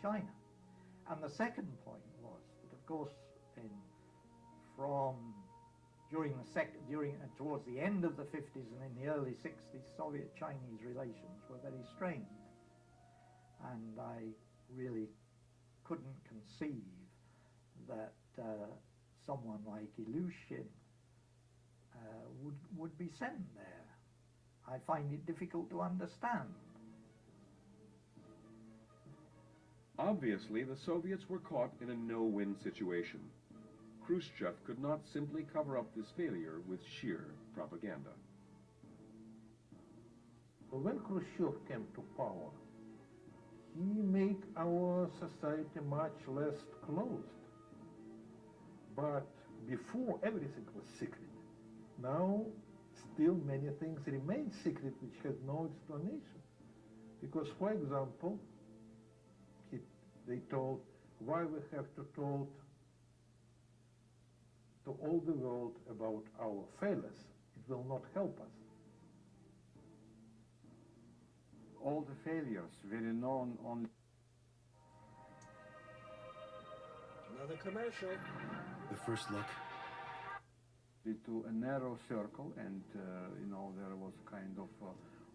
China. And the second point was that, of course, towards the end of the 50s and in the early 60s, Soviet-Chinese relations were very strained. And I really couldn't conceive that someone like Ilyushin would be sent there. I find it difficult to understand. Obviously, the Soviets were caught in a no-win situation. Khrushchev could not simply cover up this failure with sheer propaganda. When Khrushchev came to power, he made our society much less closed. But before, everything was secret. Now, still many things remain secret which has no explanation. Because, for example, they told why we have to tell to all the world about our failures. It will not help us. All the failures were known only. Another commercial. The first look. To a narrow circle, and you know, there was kind of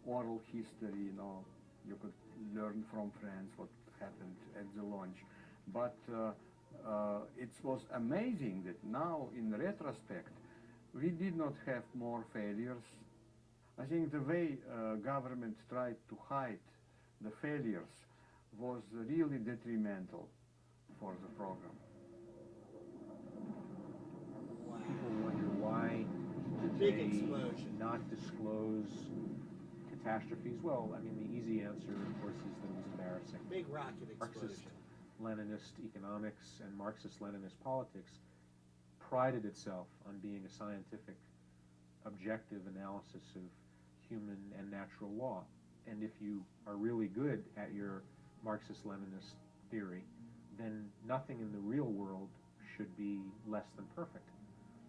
oral history. You know, you could learn from friends what happened at the launch, but it was amazing that now, in retrospect, we did not have more failures. I think the way government tried to hide the failures was really detrimental for the program. People wonder why did they not disclose catastrophes? Well, I mean, the easy answer, of course, is that it was embarrassing. Big rocket explosion. Marxist-Leninist economics and Marxist-Leninist politics prided itself on being a scientific, objective analysis of human and natural law. And if you are really good at your Marxist-Leninist theory, then nothing in the real world should be less than perfect.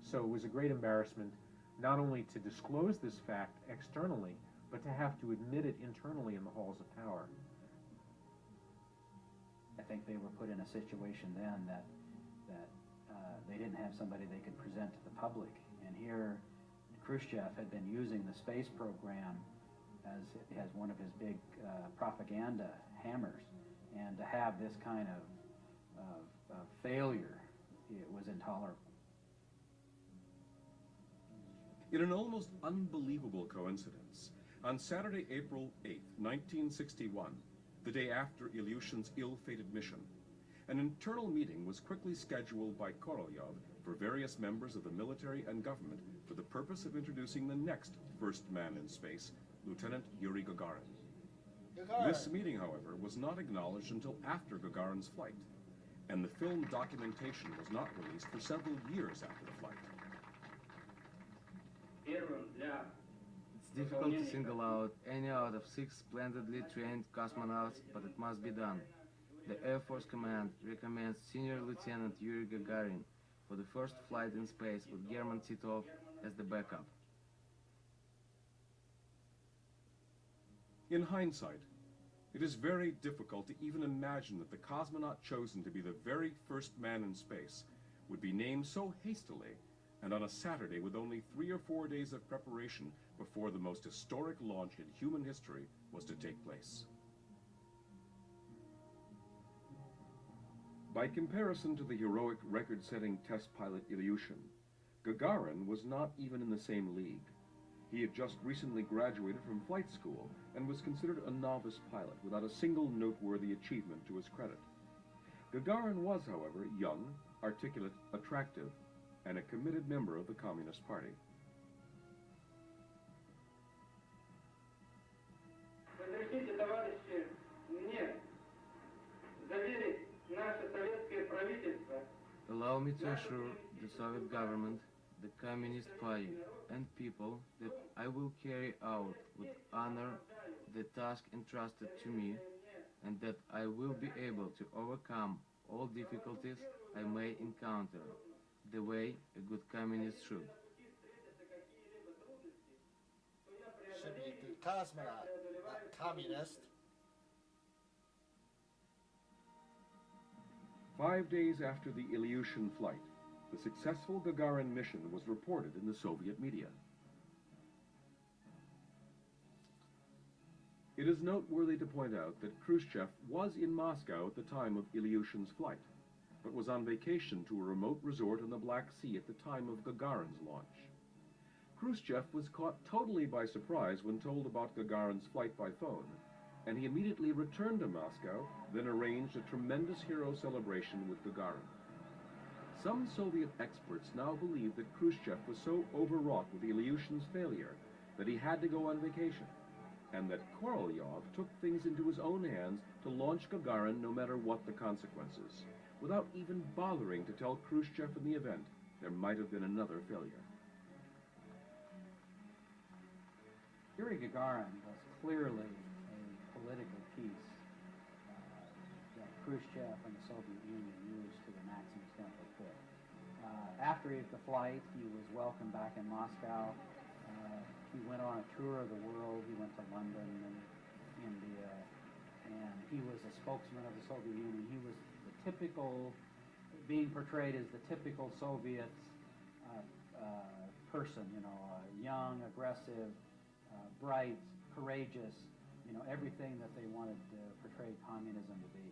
So it was a great embarrassment not only to disclose this fact externally, but to have to admit it internally in the halls of power. I think they were put in a situation then that they didn't have somebody they could present to the public. And here, Khrushchev had been using the space program as one of his big propaganda hammers. And to have this kind of failure, it was intolerable. In an almost unbelievable coincidence, on Saturday, April 8, 1961, the day after Ilyushin's ill-fated mission, an internal meeting was quickly scheduled by Korolev for various members of the military and government for the purpose of introducing the next first man in space, Lieutenant Yuri Gagarin. This meeting, however, was not acknowledged until after Gagarin's flight, and the film documentation was not released for several years after the flight. It's difficult to single out any out of 6 splendidly trained cosmonauts, but it must be done. The Air Force Command recommends Senior Lieutenant Yuri Gagarin for the first flight in space with German Titov as the backup. In hindsight, it is very difficult to even imagine that the cosmonaut chosen to be the very first man in space would be named so hastily and on a Saturday with only 3 or 4 days of preparation before the most historic launch in human history was to take place. By comparison to the heroic record-setting test pilot Ilyushin, Gagarin was not even in the same league. He had just recently graduated from flight school and was considered a novice pilot without a single noteworthy achievement to his credit. Gagarin was, however, young, articulate, attractive, and a committed member of the Communist Party. Allow me to assure the Soviet government, the Communist Party, and people that I will carry out with honor the task entrusted to me, and that I will be able to overcome all difficulties I may encounter, the way a good communist should. Should be the cosmonaut, not communist. 5 days after the Ilyushin flight, the successful Gagarin mission was reported in the Soviet media. It is noteworthy to point out that Khrushchev was in Moscow at the time of Ilyushin's flight, but was on vacation to a remote resort on the Black Sea at the time of Gagarin's launch. Khrushchev was caught totally by surprise when told about Gagarin's flight by phone, and he immediately returned to Moscow, then arranged a tremendous hero celebration with Gagarin. Some Soviet experts now believe that Khrushchev was so overwrought with Ilyushin's failure that he had to go on vacation, and that Korolyov took things into his own hands to launch Gagarin no matter what the consequences, without even bothering to tell Khrushchev in the event there might have been another failure. Yuri Gagarin was clearly a political piece that Khrushchev and the Soviet Union used to the maximum extent they could. After the flight, he was welcomed back in Moscow. He went on a tour of the world. He went to London and India, and he was a spokesman of the Soviet Union. He was the typical, being portrayed as the typical Soviet person, you know, young, aggressive, bright, courageous, you know, everything that they wanted to portray communism to be.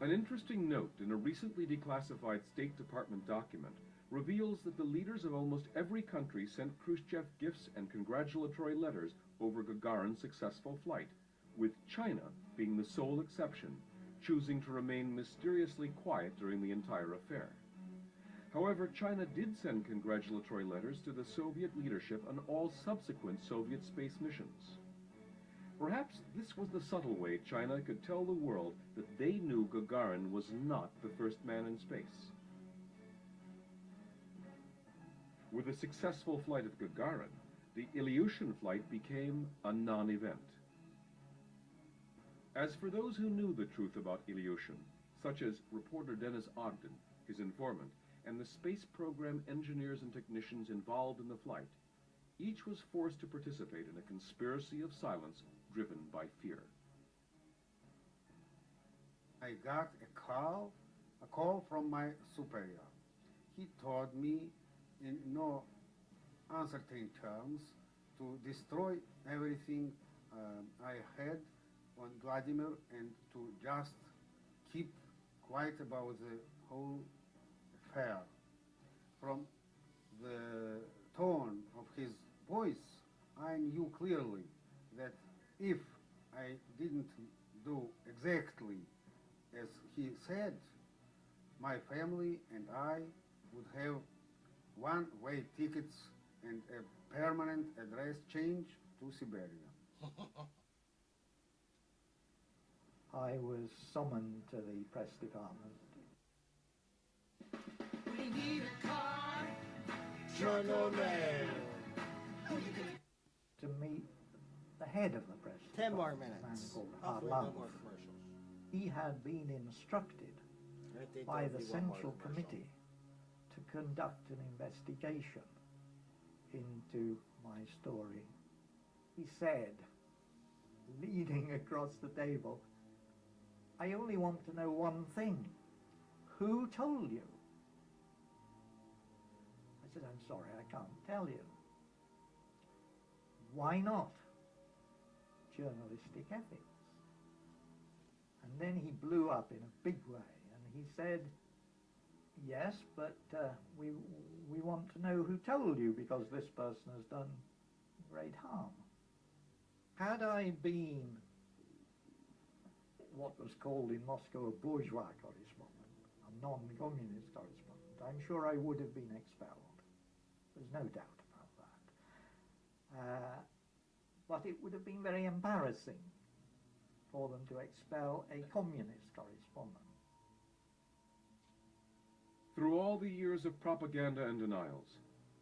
An interesting note in a recently declassified State Department document reveals that the leaders of almost every country sent Khrushchev gifts and congratulatory letters over Gagarin's successful flight, with China being the sole exception, choosing to remain mysteriously quiet during the entire affair. However, China did send congratulatory letters to the Soviet leadership on all subsequent Soviet space missions. Perhaps this was the subtle way China could tell the world that they knew Gagarin was not the first man in space. With the successful flight of Gagarin, the Ilyushin flight became a non-event. As for those who knew the truth about Ilyushin, such as reporter Dennis Ogden, his informant, and the space program engineers and technicians involved in the flight, each was forced to participate in a conspiracy of silence driven by fear. I got a call from my superior. He told me in no uncertain terms to destroy everything I had on Vladimir and to just keep quiet about the whole affair. From the tone of his voice, I knew clearly that if I didn't do exactly as he said, my family and I would have one-way tickets and a permanent address change to Siberia. I was summoned to the press department. We need a car, truck or rail. To meet the head of the press 10 more department, a man minutes. called Hopefully Harlan. no more commercials. He had been instructed I think by there'll the be one more Central commercial. Committee to conduct an investigation into my story. He said, leaning across the table, I only want to know one thing. Who told you? I said, I'm sorry, I can't tell you. Why not? Journalistic ethics. And then he blew up in a big way, and he said, yes, but we want to know who told you, because this person has done great harm. Had I been what was called in Moscow a bourgeois correspondent, a non-communist correspondent, I'm sure I would have been expelled. There's no doubt about that. But it would have been very embarrassing for them to expel a communist correspondent. Through all the years of propaganda and denials,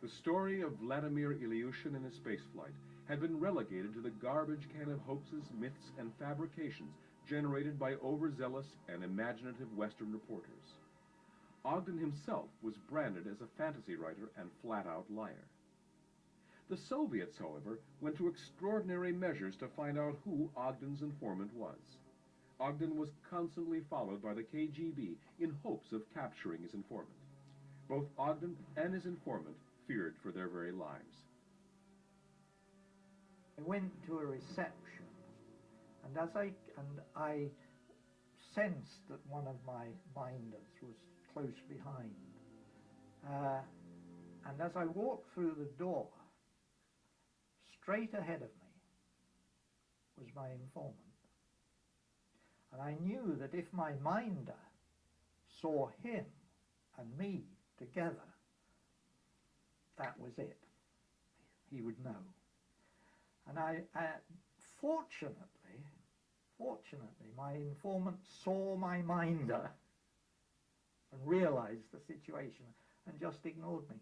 the story of Vladimir Ilyushin and his spaceflight had been relegated to the garbage can of hoaxes, myths, and fabrications generated by overzealous and imaginative Western reporters. Ogden himself was branded as a fantasy writer and flat-out liar. The Soviets, however, went to extraordinary measures to find out who Ogden's informant was. Ogden was constantly followed by the KGB in hopes of capturing his informant. Both Ogden and his informant feared for their very lives. I went to a reception, and I sensed that one of my minders was close behind. And as I walked through the door, straight ahead of me was my informant. And I knew that if my minder saw him and me together, that was it. He would know. And fortunately, my informant saw my minder and realized the situation and just ignored me.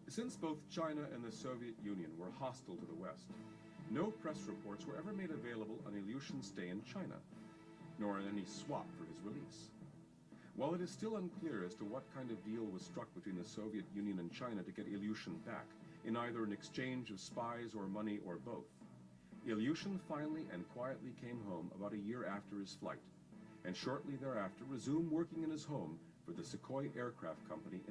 Since both China and the Soviet Union were hostile to the West, no press reports were ever made available on Ilyushin's stay in China, nor on any swap for his release. While it is still unclear as to what kind of deal was struck between the Soviet Union and China to get Ilyushin back, in either an exchange of spies or money or both, Ilyushin finally and quietly came home about a year after his flight, and shortly thereafter resumed working in his home for the Sukhoi Aircraft Company in